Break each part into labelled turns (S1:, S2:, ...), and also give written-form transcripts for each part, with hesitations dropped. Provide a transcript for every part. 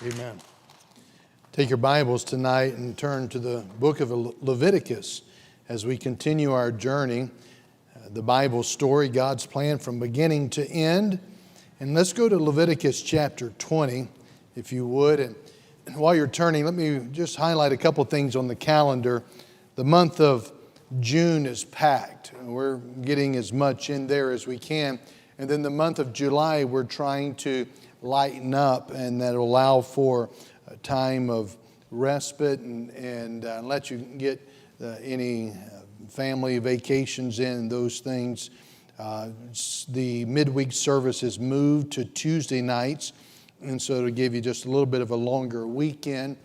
S1: Amen. Take your Bibles tonight and turn to the book of Leviticus as we continue our journey, the Bible story, God's plan from beginning to end. And let's go to Leviticus chapter 20, if you would. And while you're turning, let me just highlight a couple things on the calendar. The month of June is packed. We're getting as much in there as we can. And then the month of July, we're trying to lighten up, and that'll allow for a time of respite and let you get any family vacations in, those things. The midweek service is moved to Tuesday nights, and so it'll give you just a little bit of a longer weekend.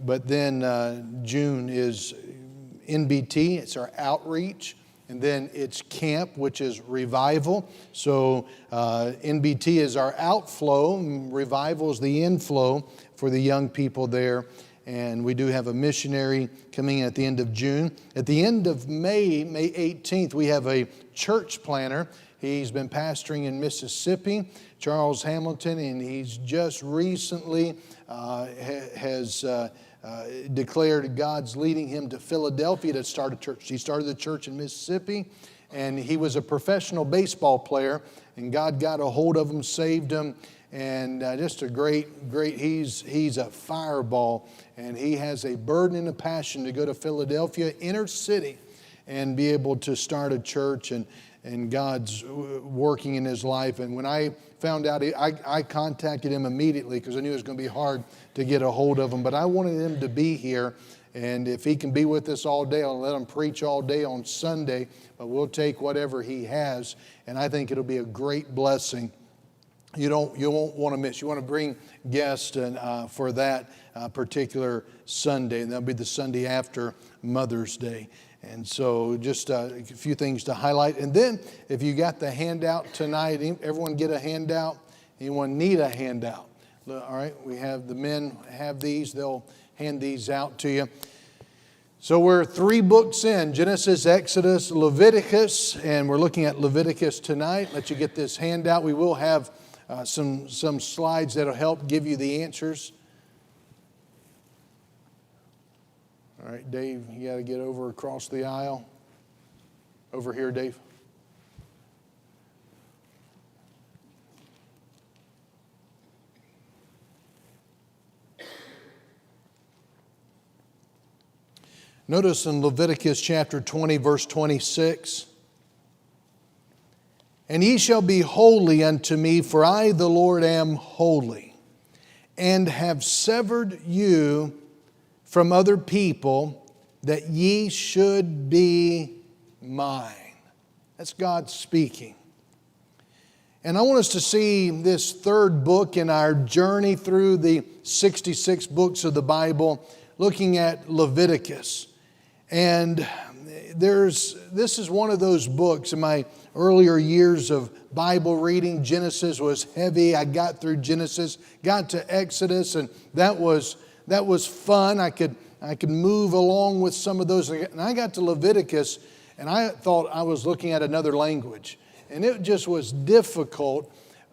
S1: But then June is NBT, it's our outreach. And then it's camp, which is revival. So NBT is our outflow, and revival is the inflow for the young people there. And we do have a missionary coming in at the end of June. At the end of May 18th, we have a church planter. He's been pastoring in Mississippi, Charles Hamilton, and he's just recently has declared God's leading him to Philadelphia to start a church. He started the church in Mississippi, and he was a professional baseball player, and God got a hold of him, saved him, and just a great, he's a fireball, and he has a burden and a passion to go to Philadelphia, inner city, and be able to start a church, and God's working in his life. And when I found out, I contacted him immediately because I knew it was going to be hard to get a hold of him. But I wanted him to be here, and if he can be with us all day, I'll let him preach all day on Sunday. But we'll take whatever he has, and I think it'll be a great blessing. You won't want to miss. You want to bring guests for that particular Sunday, and that'll be the Sunday after Mother's Day. And so just a few things to highlight. And then if you got the handout tonight, everyone get a handout? Anyone need a handout? All right, we have the men have these. They'll hand these out to you. So we're 3 books in, Genesis, Exodus, Leviticus, and we're looking at Leviticus tonight. Let you get this handout. We will have some slides that'll help give you the answers. All right, Dave, you got to get over across the aisle. Over here, Dave. Notice in Leviticus chapter 20, verse 26, "And ye shall be holy unto me, for I, the Lord, am holy, and have severed you from other people, that ye should be mine." That's God speaking. And I want us to see this third book in our journey through the 66 books of the Bible, looking at Leviticus. And this is one of those books. In my earlier years of Bible reading, Genesis was heavy. I got through Genesis, got to Exodus, and that was fun. I could move along with some of those. And I got to Leviticus, and I thought I was looking at another language. And it just was difficult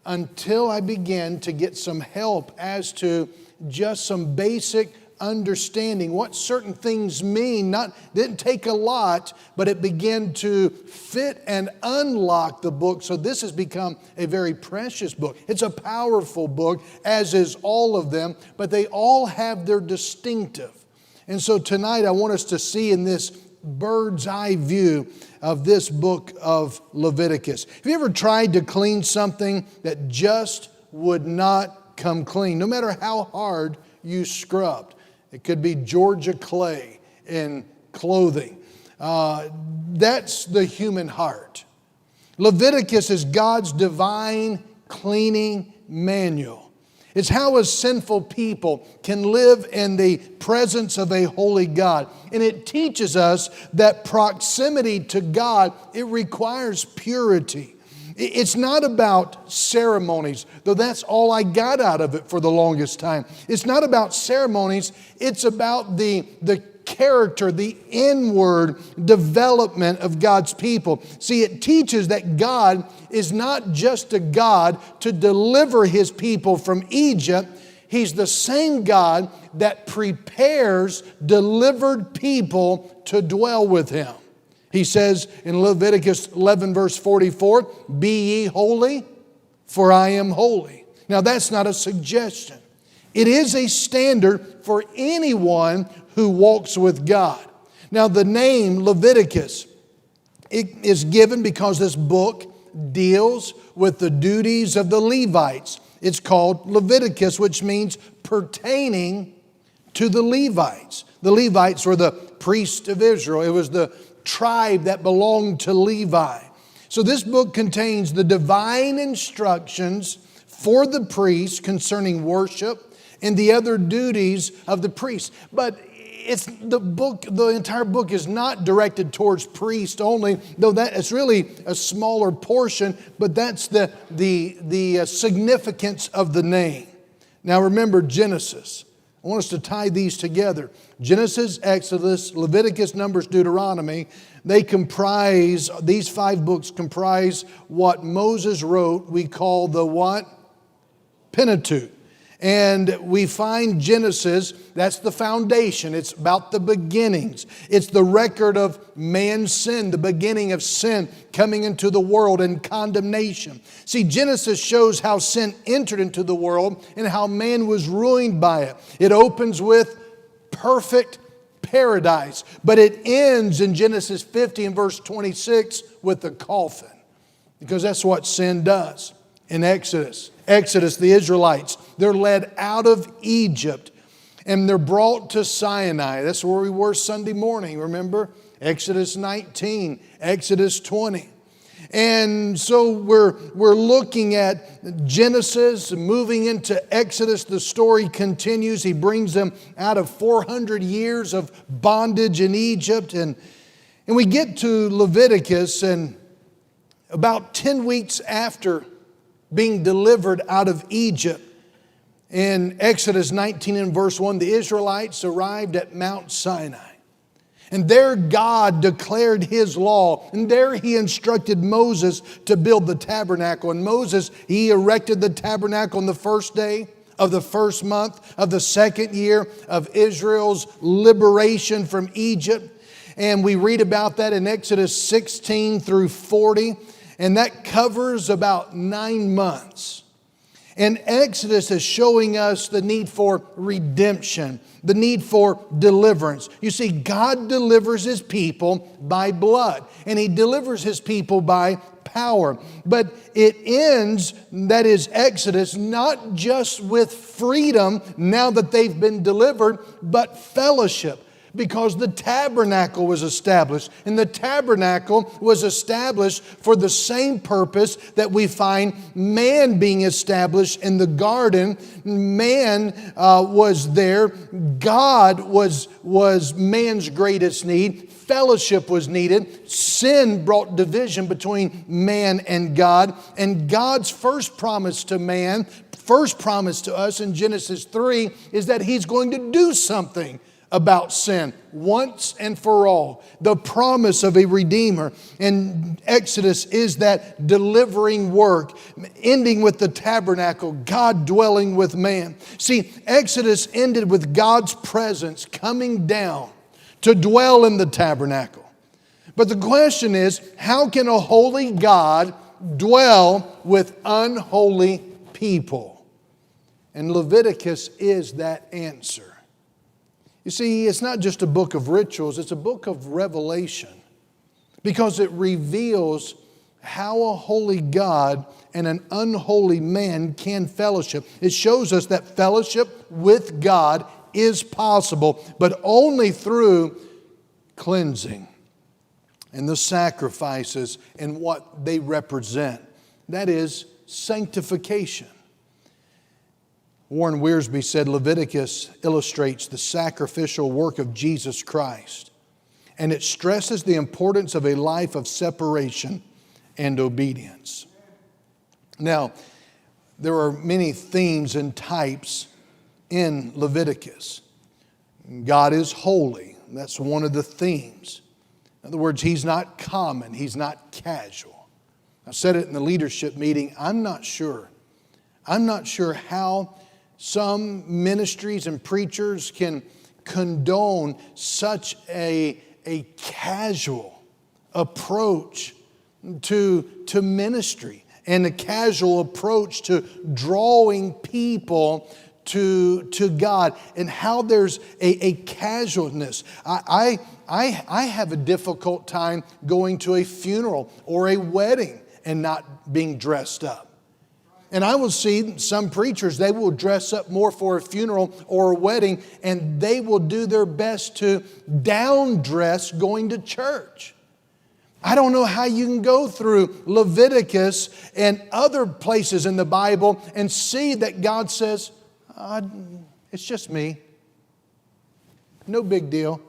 S1: until I began to get some help as to just some basic understanding what certain things mean. Didn't take a lot, but it began to fit and unlock the book. So this has become a very precious book. It's a powerful book, as is all of them, but they all have their distinctive. And so tonight I want us to see in this bird's eye view of this book of Leviticus. Have you ever tried to clean something that just would not come clean, no matter how hard you scrubbed? It could be Georgia clay in clothing. That's the human heart. Leviticus is God's divine cleaning manual. It's how a sinful people can live in the presence of a holy God. And it teaches us that proximity to God, it requires purity. It's not about ceremonies, though that's all I got out of it for the longest time. It's not about ceremonies. It's about the character, the inward development of God's people. See, it teaches that God is not just a God to deliver His people from Egypt. He's the same God that prepares delivered people to dwell with Him. He says in Leviticus 11 verse 44, "Be ye holy, for I am holy." Now that's not a suggestion. It is a standard for anyone who walks with God. Now the name Leviticus, it is given because this book deals with the duties of the Levites. It's called Leviticus, which means pertaining to the Levites. The Levites were the priests of Israel. It was the tribe that belonged to Levi. So this book contains the divine instructions for the priests concerning worship and the other duties of the priests. But the entire book is not directed towards priests only, though that is really a smaller portion, but that's the significance of the name. Now remember Genesis. I want us to tie these together. Genesis, Exodus, Leviticus, Numbers, Deuteronomy, these 5 books comprise what Moses wrote, we call the what? Pentateuch. And we find Genesis, that's the foundation. It's about the beginnings. It's the record of man's sin, the beginning of sin coming into the world and condemnation. See, Genesis shows how sin entered into the world and how man was ruined by it. It opens with perfect paradise, but it ends in Genesis 50 and verse 26 with the coffin, because that's what sin does. In Exodus, the Israelites, they're led out of Egypt and they're brought to Sinai. That's where we were Sunday morning, remember? Exodus 19, Exodus 20. And so we're looking at Genesis, moving into Exodus. The story continues. He brings them out of 400 years of bondage in Egypt. And we get to Leviticus, and about 10 weeks after being delivered out of Egypt, in Exodus 19 and verse 1, the Israelites arrived at Mount Sinai. And there God declared His law. And there He instructed Moses to build the tabernacle. And Moses, he erected the tabernacle on the first day of the first month of the second year of Israel's liberation from Egypt. And we read about that in Exodus 16 through 40. And that covers about 9 months. And Exodus is showing us the need for redemption, the need for deliverance. You see, God delivers His people by blood, and He delivers His people by power. But it ends, that is Exodus, not just with freedom now that they've been delivered, but fellowship. Because the tabernacle was established. And the tabernacle was established for the same purpose that we find man being established in the garden. Man was there. God was man's greatest need. Fellowship was needed. Sin brought division between man and God. And God's first promise to man, first promise to us in Genesis 3 is that He's going to do something about sin once and for all. The promise of a Redeemer. And Exodus is that delivering work, ending with the tabernacle, God dwelling with man. See, Exodus ended with God's presence coming down to dwell in the tabernacle. But the question is, how can a holy God dwell with unholy people? And Leviticus is that answer. You see, it's not just a book of rituals, it's a book of revelation, because it reveals how a holy God and an unholy man can fellowship. It shows us that fellowship with God is possible, but only through cleansing and the sacrifices and what they represent. That is sanctification. Warren Wiersbe said Leviticus illustrates the sacrificial work of Jesus Christ, and it stresses the importance of a life of separation and obedience. Now, there are many themes and types in Leviticus. God is holy. That's one of the themes. In other words, He's not common. He's not casual. I said it in the leadership meeting. I'm not sure how Some ministries and preachers can condone such a casual approach to ministry and a casual approach to drawing people to God, and how there's a casualness. I have a difficult time going to a funeral or a wedding and not being dressed up. And I will see some preachers, they will dress up more for a funeral or a wedding, and they will do their best to down dress going to church. I don't know how you can go through Leviticus and other places in the Bible and see that God says, it's just me. No big deal.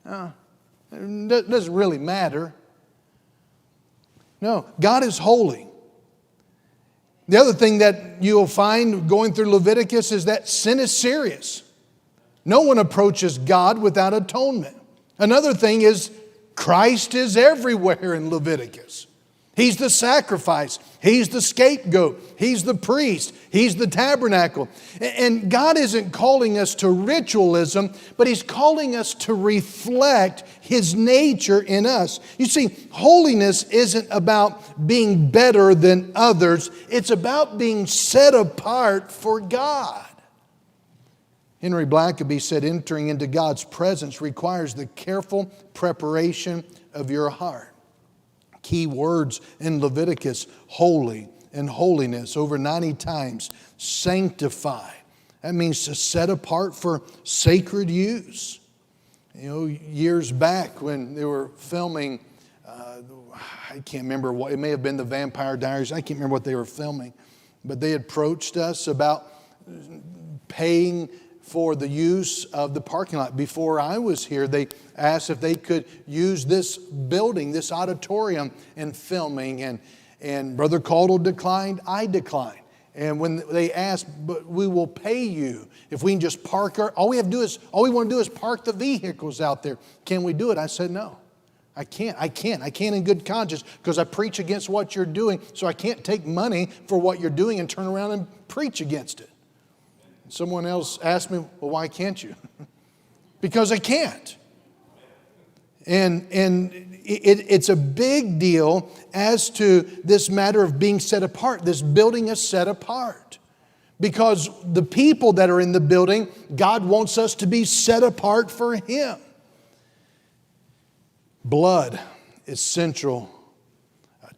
S1: It doesn't really matter. No, God is holy. The other thing that you'll find going through Leviticus is that sin is serious. No one approaches God without atonement. Another thing is Christ is everywhere in Leviticus. He's the sacrifice. He's the scapegoat. He's the priest. He's the tabernacle. And God isn't calling us to ritualism, but He's calling us to reflect His nature in us. You see, holiness isn't about being better than others. It's about being set apart for God. Henry Blackaby said, entering into God's presence requires the careful preparation of your heart. Key words in Leviticus: holy and holiness, over 90 times. Sanctify. That means to set apart for sacred use. You know, years back when they were filming, I can't remember what, it may have been the Vampire Diaries. I can't remember what they were filming. But they approached us about paying for the use of the parking lot. Before I was here, they asked if they could use this building, this auditorium, in filming. And Brother Caldwell declined, I declined. And when they asked, but we will pay you if we can just park all we want to do is park the vehicles out there. Can we do it? I said, no, I can't in good conscience, because I preach against what you're doing. So I can't take money for what you're doing and turn around and preach against it. Someone else asked me, well, why can't you? Because I can't. And it's a big deal as to this matter of being set apart. This building is set apart. Because the people that are in the building, God wants us to be set apart for Him. Blood is central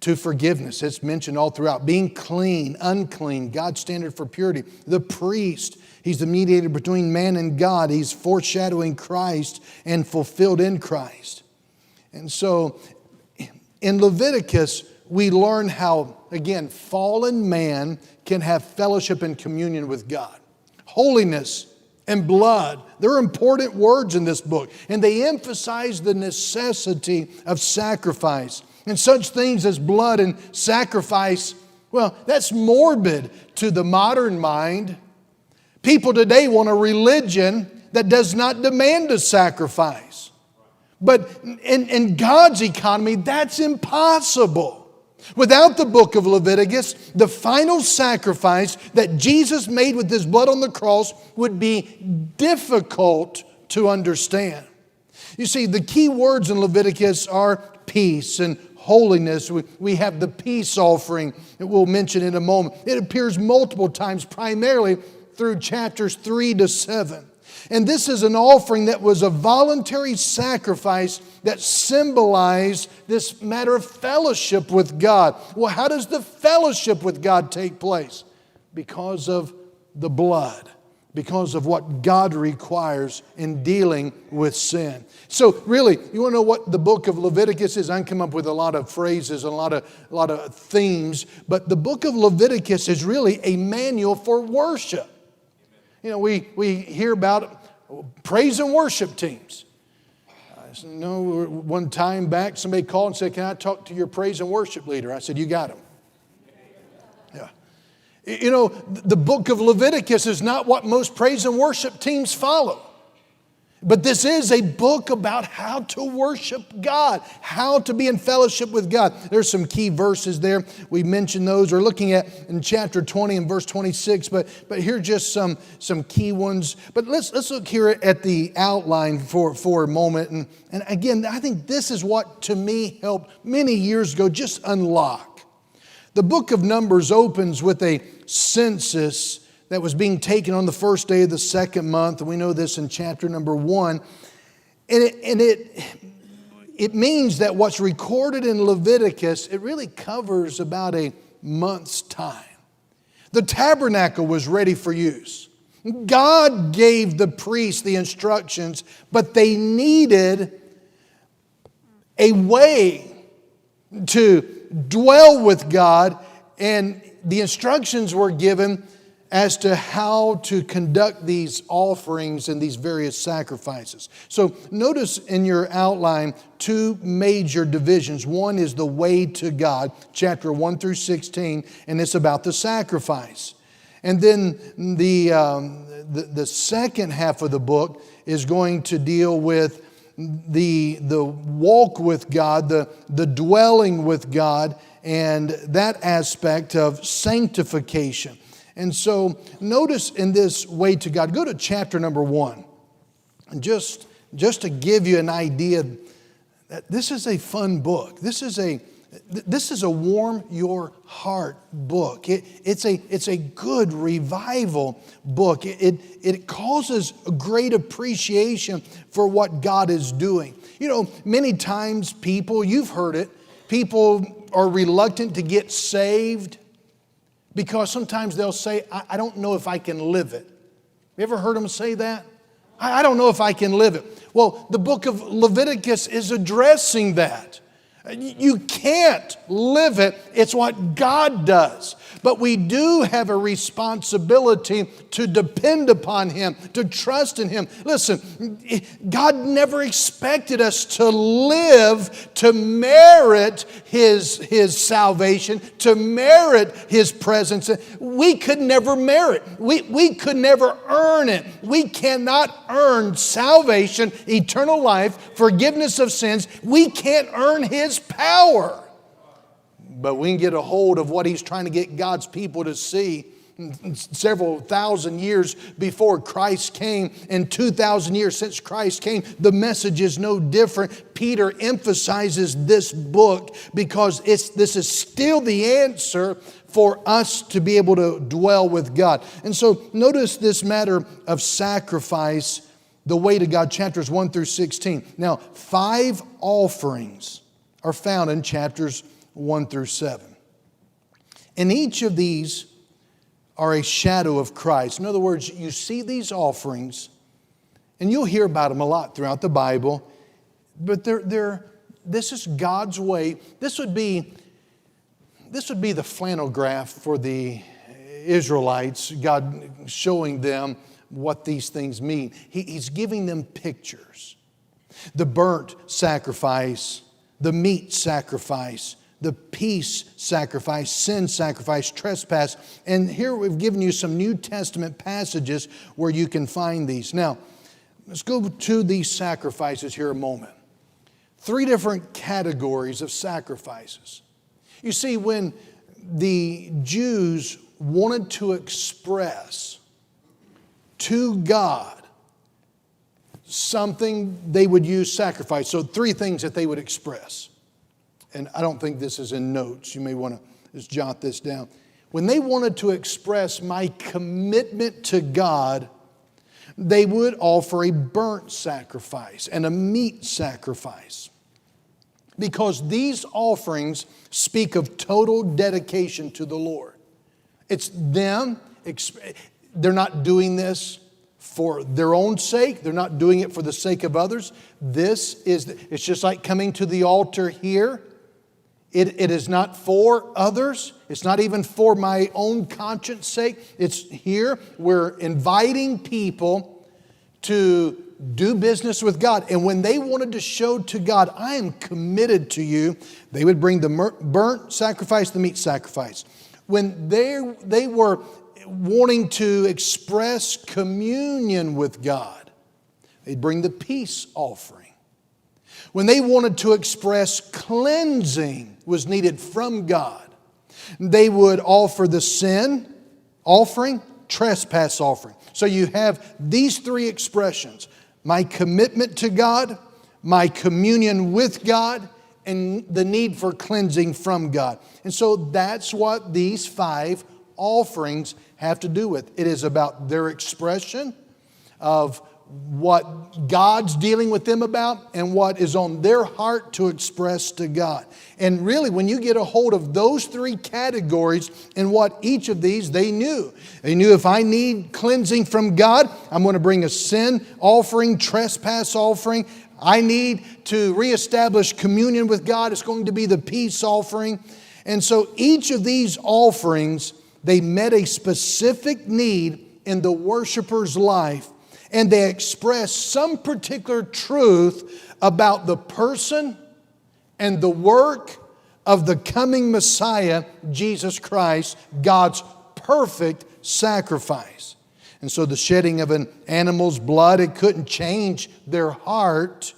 S1: to forgiveness. It's mentioned all throughout. Being clean, unclean, God's standard for purity. The priest, he's the mediator between man and God. He's foreshadowing Christ and fulfilled in Christ. And so in Leviticus, we learn how, again, fallen man can have fellowship and communion with God. Holiness and blood, they're important words in this book. And they emphasize the necessity of sacrifice. And such things as blood and sacrifice, well, that's morbid to the modern mind. People today want a religion that does not demand a sacrifice. But in God's economy, that's impossible. Without the book of Leviticus, the final sacrifice that Jesus made with His blood on the cross would be difficult to understand. You see, the key words in Leviticus are peace and holiness. We have the peace offering that we'll mention in a moment. It appears multiple times, primarily through chapters 3 to 7. And this is an offering that was a voluntary sacrifice that symbolized this matter of fellowship with God. Well, how does the fellowship with God take place? Because of the blood. Because of what God requires in dealing with sin. So really, you want to know what the book of Leviticus is? I can come up with a lot of phrases and a lot of themes. But the book of Leviticus is really a manual for worship. You know, we hear about praise and worship teams. One time back, somebody called and said, can I talk to your praise and worship leader? I said, you got him. Yeah. You know, the book of Leviticus is not what most praise and worship teams follow. But this is a book about how to worship God, how to be in fellowship with God. There's some key verses there. We mentioned those. We're looking at in chapter 20 and verse 26, but here are just some key ones. But let's look here at the outline for a moment. And again, I think this is what to me helped many years ago just unlock. The book of Numbers opens with a census that was being taken on the first day of the second month. And we know this in chapter number 1. And it means that what's recorded in Leviticus, it really covers about a month's time. The tabernacle was ready for use. God gave the priests the instructions, but they needed a way to dwell with God, and the instructions were given as to how to conduct these offerings and these various sacrifices. So notice in your outline two major divisions. One is the way to God, chapter 1 through 16, and it's about the sacrifice. And then the second half of the book is going to deal with the walk with God, the dwelling with God, and that aspect of sanctification. And so notice in this way to God, go to chapter number 1. And just to give you an idea that this is a fun book. This is a warm your heart book. It's a good revival book. It causes a great appreciation for what God is doing. You know, many times people, you've heard it, people are reluctant to get saved because sometimes they'll say, I don't know if I can live it. You ever heard them say that? I don't know if I can live it. Well, the book of Leviticus is addressing that. You can't live it. It's what God does. But we do have a responsibility to depend upon Him, to trust in Him. Listen, God never expected us to live to merit His salvation, to merit His presence. We could never merit. We could never earn it. We cannot earn salvation, eternal life, forgiveness of sins. We can't earn His power. But we can get a hold of what He's trying to get God's people to see. Several thousand years before Christ came, and 2,000 years since Christ came, the message is no different. Peter emphasizes this book because this is still the answer for us to be able to dwell with God. And so notice this matter of sacrifice, the way to God, chapters 1 through 16. Now, 5 offerings are found in chapters 1 through 7. And each of these are a shadow of Christ. In other words, you see these offerings, and you'll hear about them a lot throughout the Bible, but this is God's way. This would be the flannel graph for the Israelites, God showing them what these things mean. He's giving them pictures. The burnt sacrifice, the meat sacrifice, the peace sacrifice, sin sacrifice, trespass. And here we've given you some New Testament passages where you can find these. Now, let's go to these sacrifices here a moment. 3 different categories of sacrifices. You see, when the Jews wanted to express to God something, they would use sacrifice. So 3 things that they would express. And I don't think this is in notes. You may want to just jot this down. When they wanted to express my commitment to God, they would offer a burnt sacrifice and a meat sacrifice. Because these offerings speak of total dedication to the Lord. It's them. They're not doing this for their own sake. They're not doing it for the sake of others. It's just like coming to the altar here. It is not for others. It's not even for my own conscience sake. It's here. We're inviting people to do business with God. And when they wanted to show to God, I am committed to you, they would bring the burnt sacrifice, the meat sacrifice. When they were wanting to express communion with God, they'd bring the peace offering. When they wanted to express cleansing was needed from God, they would offer the sin offering, trespass offering. So you have these three expressions: my commitment to God, my communion with God, and the need for cleansing from God. And so that's what these 5 offerings have to do with. It is about their expression of what God's dealing with them about and what is on their heart to express to God. And really, when you get a hold of those 3 categories and what each of these, they knew. They knew if I need cleansing from God, I'm going to bring a sin offering, trespass offering. I need to reestablish communion with God. It's going to be the peace offering. And so each of these offerings, they met a specific need in the worshiper's life, and they express some particular truth about the person and the work of the coming Messiah, Jesus Christ, God's perfect sacrifice. And so the shedding of an animal's blood, it couldn't change their heart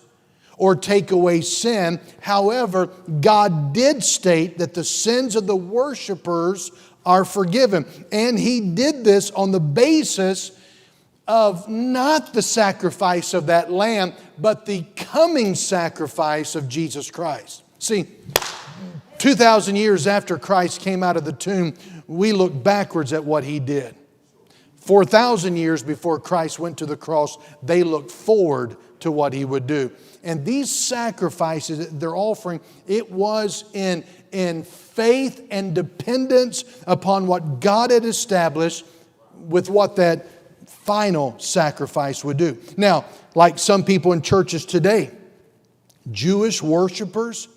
S1: or take away sin. However, God did state that the sins of the worshipers are forgiven. And He did this on the basis of not the sacrifice of that lamb, but the coming sacrifice of Jesus Christ. See, 2,000 years after Christ came out of the tomb, we look backwards at what He did. 4,000 years before Christ went to the cross, they looked forward to what He would do. And these sacrifices they're offering, it was in faith and dependence upon what God had established with what that final sacrifice would do. Now, like some people in churches today, Jewish worshipers,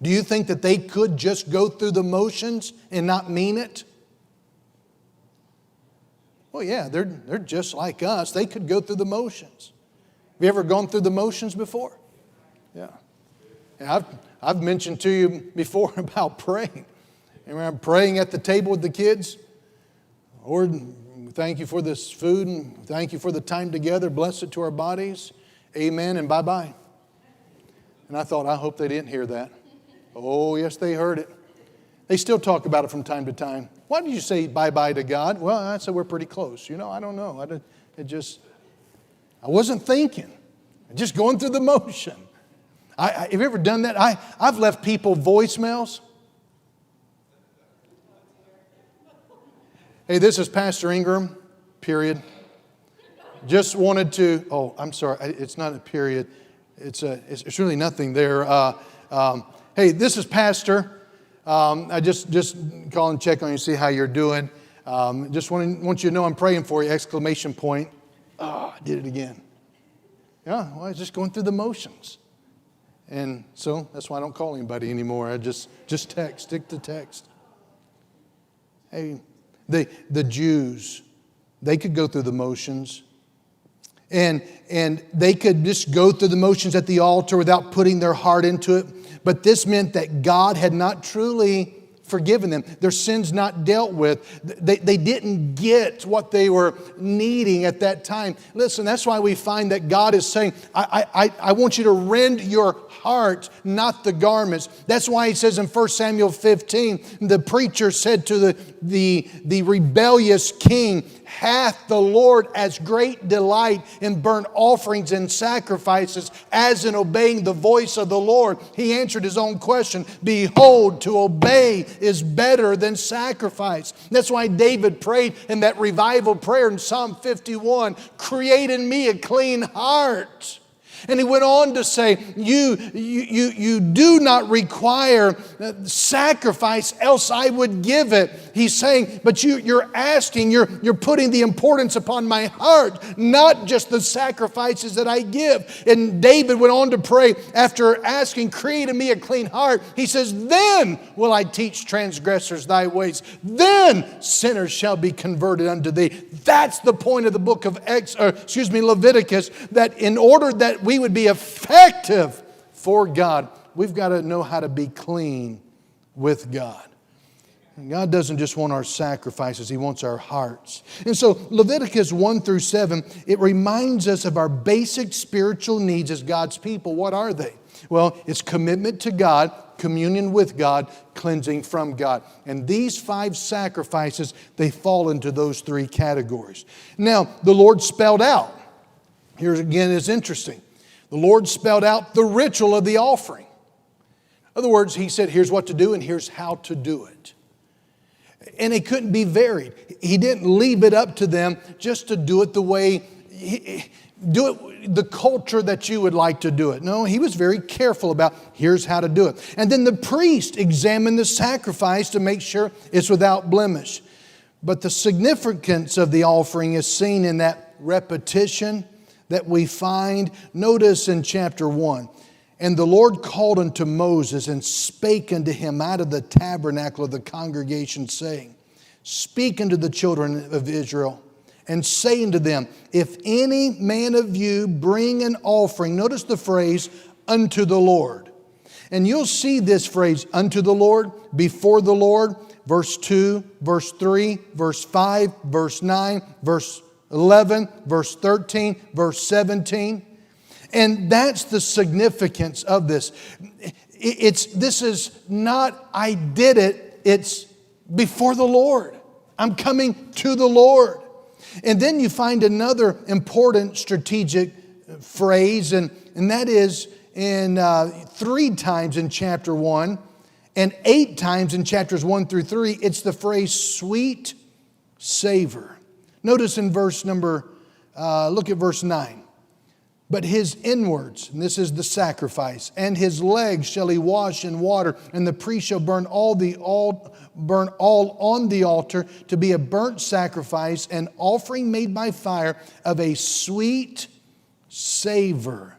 S1: do you think that they could just go through the motions and not mean it? Well, yeah, they're just like us. They could go through the motions. Have you ever gone through the motions before? Yeah. And I've mentioned to you before about praying. And when I'm praying at the table with the kids, Lord, thank you for this food and thank you for the time together. Bless it to our bodies. Amen and bye-bye. And I thought, I hope they didn't hear that. Oh, yes, they heard it. They still talk about it from time to time. Why did you say bye-bye to God? Well, I said we're pretty close. I don't know. I wasn't thinking. Just going through the motion. Have you ever done that? I've left people voicemails. Hey, this is Pastor Ingram, period. Just wanted to, I'm sorry, it's not a period. It's really nothing there. Hey, this is Pastor. I just call and check on you, see how you're doing. Just want you to know I'm praying for you, exclamation point. I did it again. Yeah, well, I was just going through the motions. And so that's why I don't call anybody anymore. I just text, stick to text. Hey, the Jews, they could go through the motions. And they could just go through the motions at the altar without putting their heart into it. But this meant that God had not truly forgiven them. Their sins not dealt with. They didn't get what they were needing at that time. Listen, that's why we find that God is saying, I want you to rend your heart, not the garments. That's why He says in 1 Samuel 15, the preacher said to the rebellious king, hath the Lord as great delight in burnt offerings and sacrifices as in obeying the voice of the Lord? He answered his own question. Behold, to obey is better than sacrifice. That's why David prayed in that revival prayer in Psalm 51, create in me a clean heart. And he went on to say, you do not require sacrifice, else I would give it. He's saying, but you're asking, you're putting the importance upon my heart, not just the sacrifices that I give. And David went on to pray after asking, create in me a clean heart. He says, then will I teach transgressors thy ways. Then sinners shall be converted unto thee. That's the point of the book of Leviticus, that in order that we would be effective for God, we've got to know how to be clean with God. God doesn't just want our sacrifices, He wants our hearts. And so Leviticus 1 through 7, it reminds us of our basic spiritual needs as God's people. What are they? Well, it's commitment to God, communion with God, cleansing from God. And these 5 sacrifices, they fall into those 3 categories. Now, the Lord spelled out. Here again is interesting. The Lord spelled out the ritual of the offering. In other words, He said, here's what to do and here's how to do it. And it couldn't be varied. He didn't leave it up to them just to do it the way, do it the culture that you would like to do it. No, He was very careful about here's how to do it. And then the priest examined the sacrifice to make sure it's without blemish. But the significance of the offering is seen in that repetition that we find. Notice in chapter 1. And the Lord called unto Moses and spake unto him out of the tabernacle of the congregation, saying, Speak unto the children of Israel, and say unto them, If any man of you bring an offering, notice the phrase, unto the Lord. And you'll see this phrase, unto the Lord, before the Lord, verse 2, verse 3, verse 5, verse 9, verse 11, verse 13, verse 17. And that's the significance of this. This is not, I did it. It's before the Lord. I'm coming to the Lord. And then you find another important strategic phrase, and that is in 3 times in chapter 1 and 8 times in chapters 1 through 3. It's the phrase sweet savor. Notice in verse look at verse 9. But his inwards, and this is the sacrifice, and his legs shall he wash in water, and the priest shall burn all on the altar to be a burnt sacrifice, an offering made by fire of a sweet savor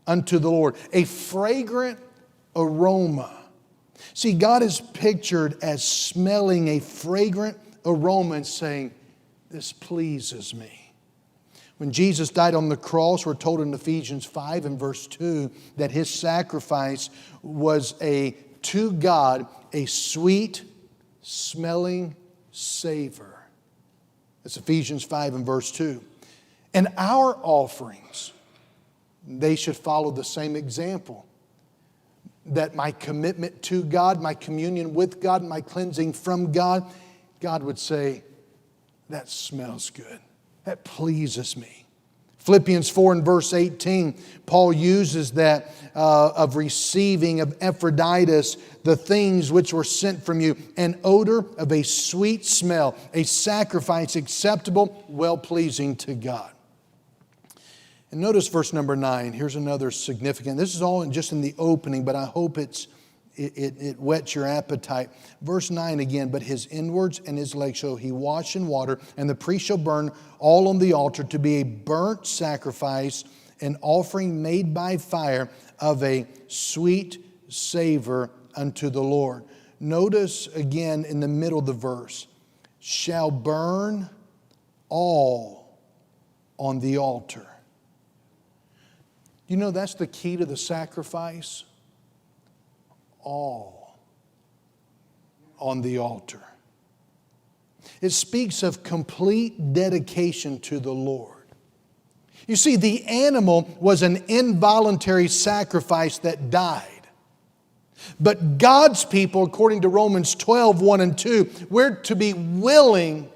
S1: unto the Lord, a fragrant aroma. See, God is pictured as smelling a fragrant aroma and saying, this pleases me. When Jesus died on the cross, we're told in Ephesians 5 and verse 2 that His sacrifice was to God a sweet smelling savor. That's Ephesians 5 and verse 2. And our offerings, they should follow the same example. That my commitment to God, my communion with God, my cleansing from God, God would say, that smells good. That pleases me. Philippians 4 and verse 18, Paul uses that of receiving of Epaphroditus the things which were sent from you, an odor of a sweet smell, a sacrifice acceptable, well-pleasing to God. And notice verse number 9. Here's another significant. This is all just in the opening, but I hope it whets your appetite. Verse 9 again, but his inwards and his legs shall he wash in water, and the priest shall burn all on the altar to be a burnt sacrifice, an offering made by fire of a sweet savor unto the Lord. Notice again in the middle of the verse, shall burn all on the altar. You know that's the key to the sacrifice? All on the altar. It speaks of complete dedication to the Lord. You see, the animal was an involuntary sacrifice that died. But God's people, according to Romans 12, 1 and 2, we're to be willing,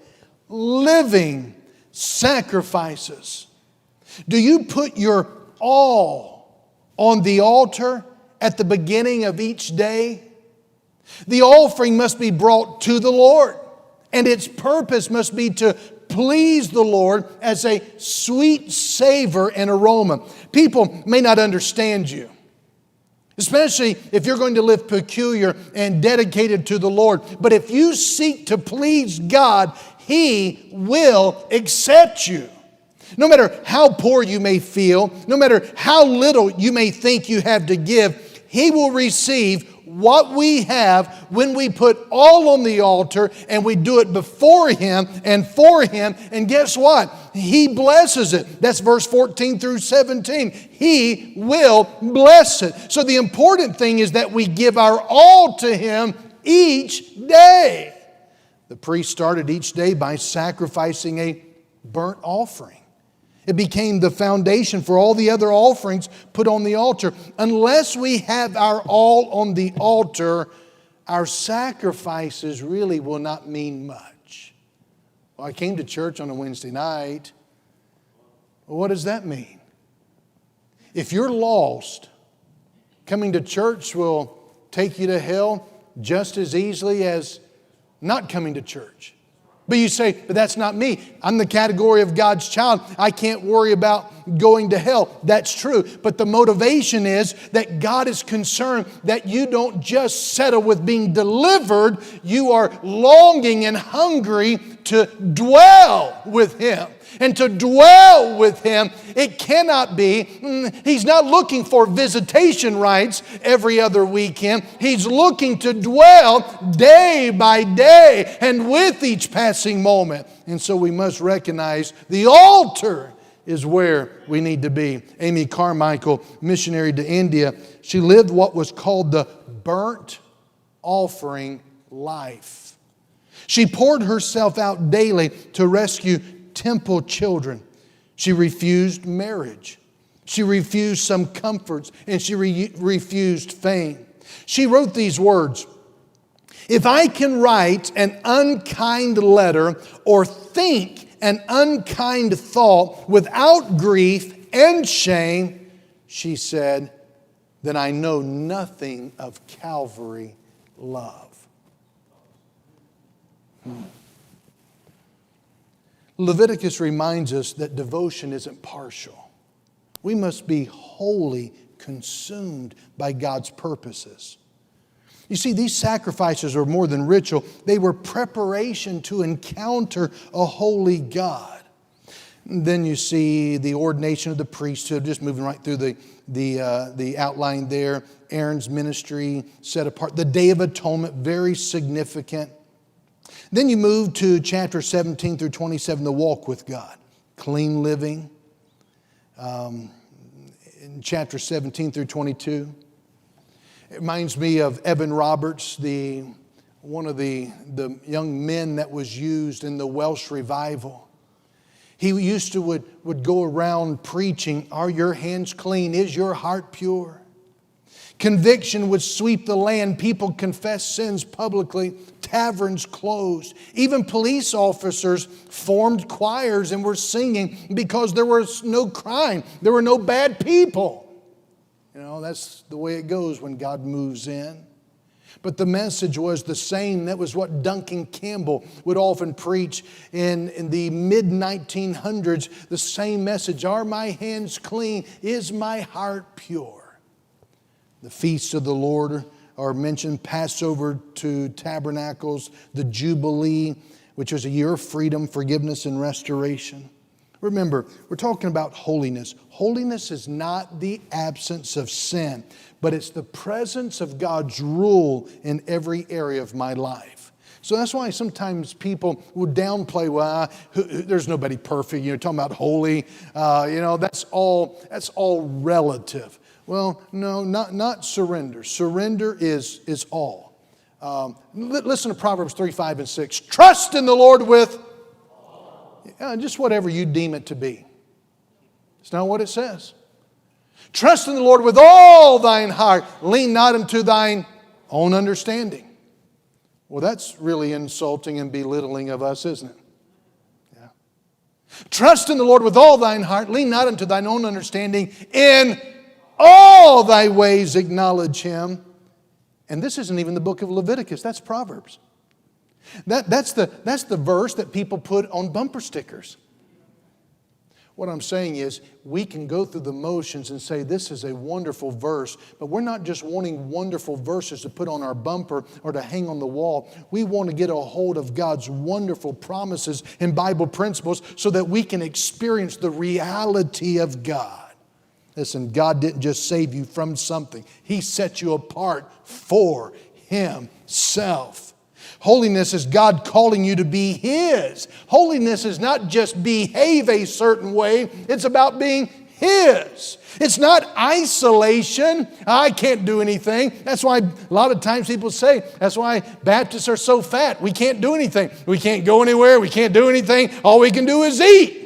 S1: living sacrifices. Do you put your all on the altar at the beginning of each day? The offering must be brought to the Lord, and its purpose must be to please the Lord as a sweet savor and aroma. People may not understand you, especially if you're going to live peculiar and dedicated to the Lord. But if you seek to please God, He will accept you. No matter how poor you may feel, no matter how little you may think you have to give, He will receive what we have when we put all on the altar and we do it before Him and for Him. And guess what? He blesses it. That's verse 14 through 17. He will bless it. So the important thing is that we give our all to Him each day. The priest started each day by sacrificing a burnt offering. It became the foundation for all the other offerings put on the altar. Unless we have our all on the altar, our sacrifices really will not mean much. Well, I came to church on a Wednesday night. Well, what does that mean? If you're lost, coming to church will take you to hell just as easily as not coming to church. But you say, but that's not me. I'm the category of God's child. I can't worry about going to hell. That's true. But the motivation is that God is concerned that you don't just settle with being delivered. You are longing and hungry to dwell with Him. And to dwell with Him, it cannot be, He's not looking for visitation rights every other weekend. He's looking to dwell day by day and with each passing moment. And so we must recognize the altar is where we need to be. Amy Carmichael, missionary to India, she lived what was called the burnt offering life. She poured herself out daily to rescue temple children. She refused marriage. She refused some comforts, and she refused fame. She wrote these words, "If I can write an unkind letter or think an unkind thought without grief and shame," she said, "then I know nothing of Calvary love." Leviticus reminds us that devotion isn't partial. We must be wholly consumed by God's purposes. You see, these sacrifices are more than ritual. They were preparation to encounter a holy God. And then you see the ordination of the priesthood, just moving right through the outline there. Aaron's ministry set apart. The Day of Atonement, very significant. Then you move to chapter 17 through 27, the walk with God. Clean living. In chapter 17 through 22. It reminds me of Evan Roberts, one of the young men that was used in the Welsh revival. He used to would go around preaching, "Are your hands clean? Is your heart pure?" Conviction would sweep the land. People confessed sins publicly. Taverns closed. Even police officers formed choirs and were singing because there was no crime. There were no bad people. You know, that's the way it goes when God moves in. But the message was the same. That was what Duncan Campbell would often preach in the mid-1900s. The same message. Are my hands clean? Is my heart pure? The feasts of the Lord are mentioned, Passover to Tabernacles, the Jubilee, which was a year of freedom, forgiveness, and restoration. Remember, we're talking about holiness. Holiness is not the absence of sin, but it's the presence of God's rule in every area of my life. So that's why sometimes people will downplay, well, there's nobody perfect. Talking about holy, that's all relative. Well, no, not surrender. Surrender is all. Listen to Proverbs 3, 5, and 6. Trust in the Lord with just whatever you deem it to be. It's not what it says. Trust in the Lord with all thine heart. Lean not unto thine own understanding. Well, that's really insulting and belittling of us, isn't it? Yeah. Trust in the Lord with all thine heart. Lean not unto thine own understanding. In all thy ways acknowledge Him. And this isn't even the book of Leviticus. That's Proverbs. That's the verse that people put on bumper stickers. What I'm saying is we can go through the motions and say this is a wonderful verse, but we're not just wanting wonderful verses to put on our bumper or to hang on the wall. We want to get a hold of God's wonderful promises and Bible principles so that we can experience the reality of God. Listen, God didn't just save you from something. He set you apart for Himself. Holiness is God calling you to be His. Holiness is not just behave a certain way. It's about being His. It's not isolation. I can't do anything. That's why a lot of times people say, that's why Baptists are so fat. We can't do anything. We can't go anywhere. We can't do anything. All we can do is eat.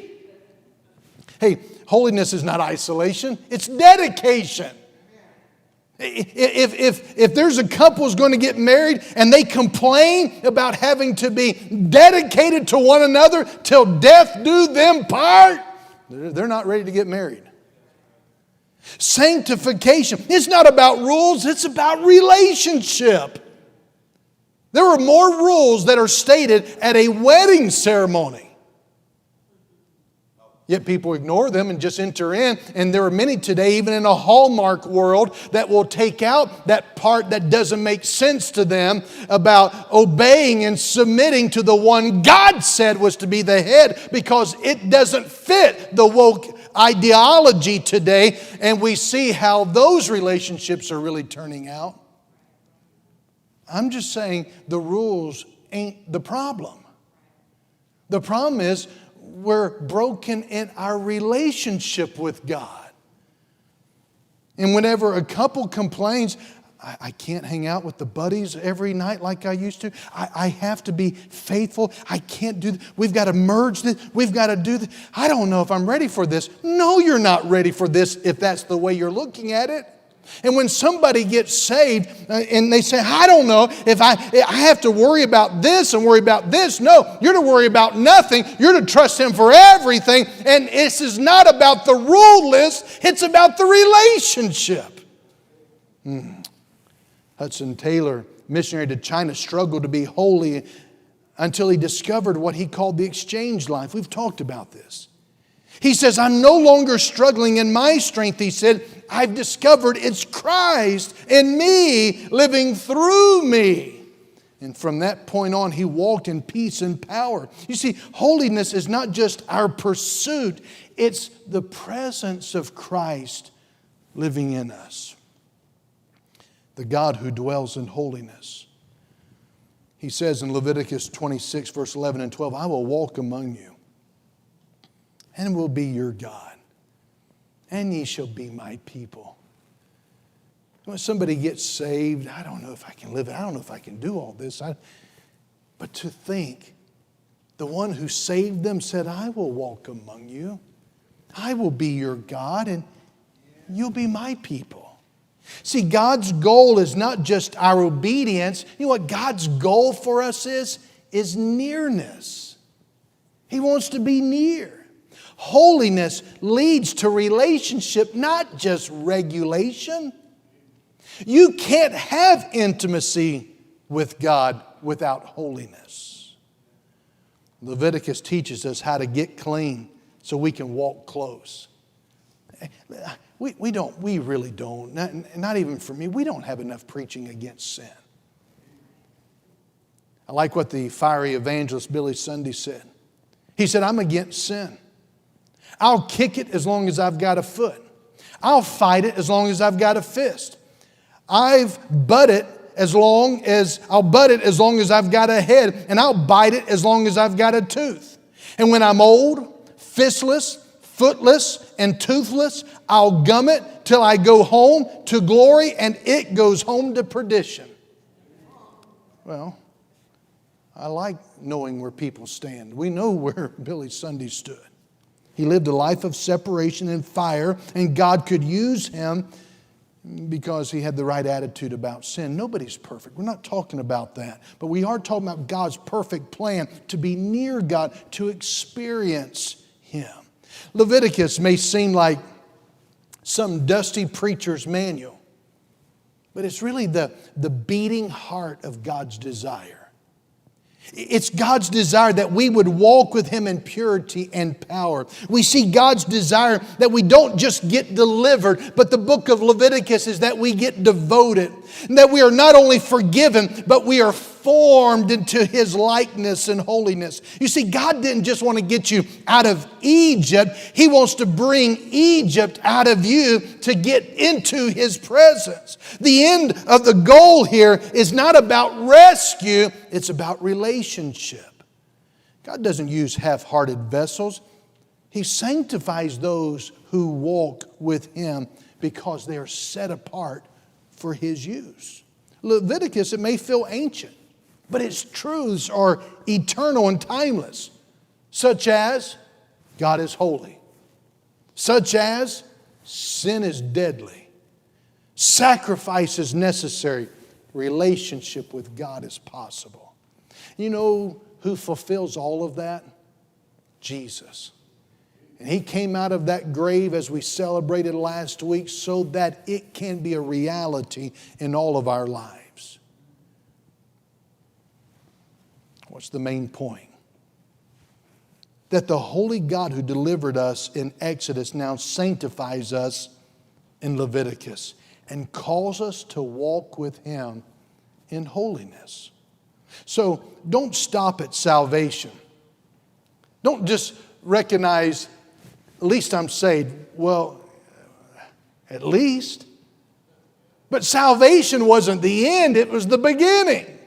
S1: Hey, holiness is not isolation. It's dedication. If there's a couple who's going to get married and they complain about having to be dedicated to one another till death do them part, they're not ready to get married. Sanctification, it's not about rules, it's about relationship. There are more rules that are stated at a wedding ceremony. Yet people ignore them and just enter in. And there are many today, even in a Hallmark world, that will take out that part that doesn't make sense to them about obeying and submitting to the one God said was to be the head, because it doesn't fit the woke ideology today. And we see how those relationships are really turning out. I'm just saying the rules ain't the problem. The problem is, we're broken in our relationship with God. And whenever a couple complains, I can't hang out with the buddies every night like I used to. I have to be faithful. I can't do this. We've got to merge this. We've got to do this. I don't know if I'm ready for this. No, you're not ready for this if that's the way you're looking at it. And when somebody gets saved and they say, I don't know if I have to worry about this and worry about this. No, you're to worry about nothing. You're to trust Him for everything. And this is not about the rule list. It's about the relationship. Hudson Taylor, missionary to China, struggled to be holy until he discovered what he called the exchange life. We've talked about this. He says, I'm no longer struggling in my strength, he said. I've discovered it's Christ in me, living through me. And from that point on, he walked in peace and power. You see, holiness is not just our pursuit. It's the presence of Christ living in us. The God who dwells in holiness. He says in Leviticus 26, verse 11 and 12, I will walk among you and will be your God, and ye shall be my people. When somebody gets saved, I don't know if I can live it. I don't know if I can do all this. But to think, the one who saved them said, I will walk among you. I will be your God, and you'll be my people. See, God's goal is not just our obedience. You know what God's goal for us is nearness. He wants to be near. Holiness leads to relationship, not just regulation. You can't have intimacy with God without holiness. Leviticus teaches us how to get clean so we can walk close. We really don't, not even for me, we don't have enough preaching against sin. I like what the fiery evangelist Billy Sunday said. He said, I'm against sin. I'll kick it as long as I've got a foot. I'll fight it as long as I've got a fist. I'll butt it as long as I've got a head, and I'll bite it as long as I've got a tooth. And when I'm old, fistless, footless, and toothless, I'll gum it till I go home to glory, and it goes home to perdition. Well, I like knowing where people stand. We know where Billy Sunday stood. He lived a life of separation and fire, and God could use him because he had the right attitude about sin. Nobody's perfect. We're not talking about that. But we are talking about God's perfect plan to be near God, to experience Him. Leviticus may seem like some dusty preacher's manual, but it's really the beating heart of God's desire. It's God's desire that we would walk with Him in purity and power. We see God's desire that we don't just get delivered, but the book of Leviticus is that we get devoted. And that we are not only forgiven, but we are formed into His likeness and holiness. You see, God didn't just want to get you out of Egypt. He wants to bring Egypt out of you to get into His presence. The end of the goal here is not about rescue, it's about relationship. God doesn't use half-hearted vessels. He sanctifies those who walk with Him because they are set apart for His use. Leviticus, it may feel ancient, but its truths are eternal and timeless, such as God is holy, such as sin is deadly, sacrifice is necessary, relationship with God is possible. You know who fulfills all of that? Jesus. And He came out of that grave, as we celebrated last week, so that it can be a reality in all of our lives. What's the main point? That the holy God who delivered us in Exodus now sanctifies us in Leviticus and calls us to walk with Him in holiness. So don't stop at salvation. Don't just recognize, at least I'm saved. Well, at least. But salvation wasn't the end, it was the beginning.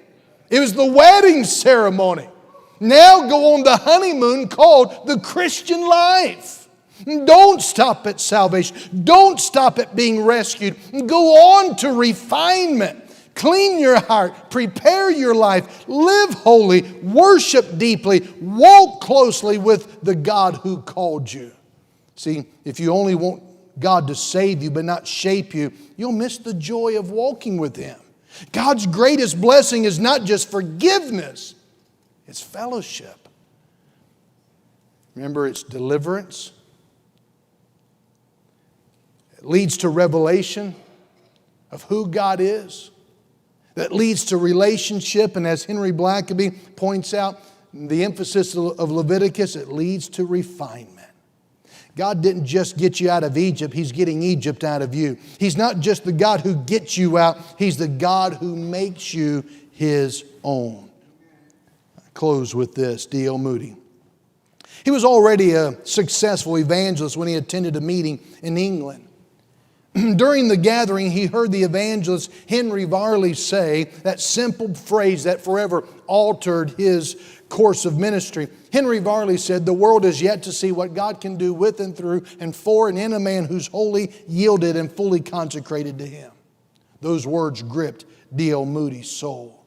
S1: It was the wedding ceremony. Now go on the honeymoon called the Christian life. Don't stop at salvation. Don't stop at being rescued. Go on to refinement. Clean your heart. Prepare your life. Live holy. Worship deeply. Walk closely with the God who called you. See, if you only want God to save you but not shape you, you'll miss the joy of walking with Him. God's greatest blessing is not just forgiveness, it's fellowship. Remember, it's deliverance. It leads to revelation of who God is. That leads to relationship, and as Henry Blackaby points out, the emphasis of Leviticus, it leads to refinement. God didn't just get you out of Egypt, He's getting Egypt out of you. He's not just the God who gets you out, He's the God who makes you His own. I close with this, D.L. Moody. He was already a successful evangelist when he attended a meeting in England. During the gathering, he heard the evangelist Henry Varley say that simple phrase that forever altered his course of ministry. Henry Varley said, "The world is yet to see what God can do with and through and for and in a man who's wholly yielded and fully consecrated to Him." Those words gripped D.L. Moody's soul.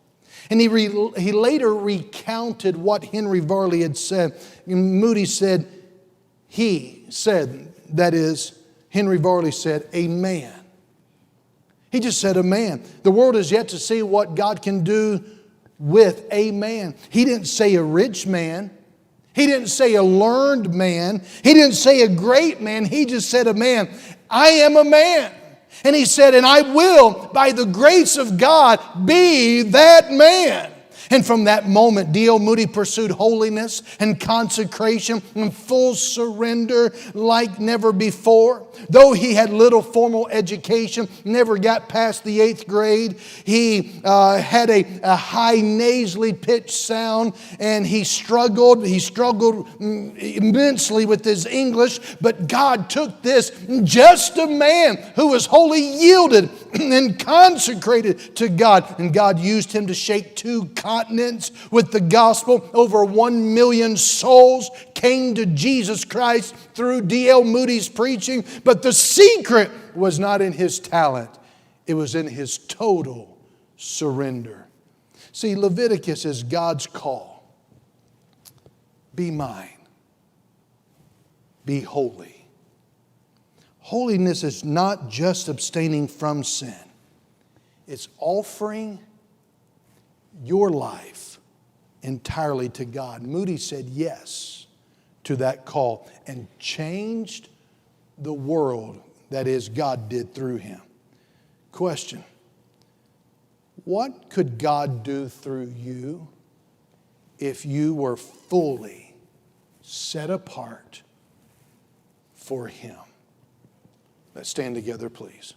S1: And he later recounted what Henry Varley had said. Moody said, Henry Varley said, "A man." He just said, "A man." The world is yet to see what God can do with a man. He didn't say a rich man. He didn't say a learned man. He didn't say a great man. He just said a man. I am a man. And he said, and I will, by the grace of God, be that man. And from that moment, D.L. Moody pursued holiness and consecration and full surrender like never before. Though he had little formal education, never got past the 8th grade, he had a high nasally pitched sound, and he struggled immensely with his English. But God took this, just a man who was wholly yielded and consecrated to God. And God used him to shake 2 continents with the gospel. Over 1 million souls came to Jesus Christ through D.L. Moody's preaching. But the secret was not in his talent. It was in his total surrender. See, Leviticus is God's call. Be mine. Be holy. Holiness is not just abstaining from sin. It's offering your life entirely to God. Moody said yes to that call and changed the world, that is, God did through him. Question: what could God do through you if you were fully set apart for Him? Let's stand together, please.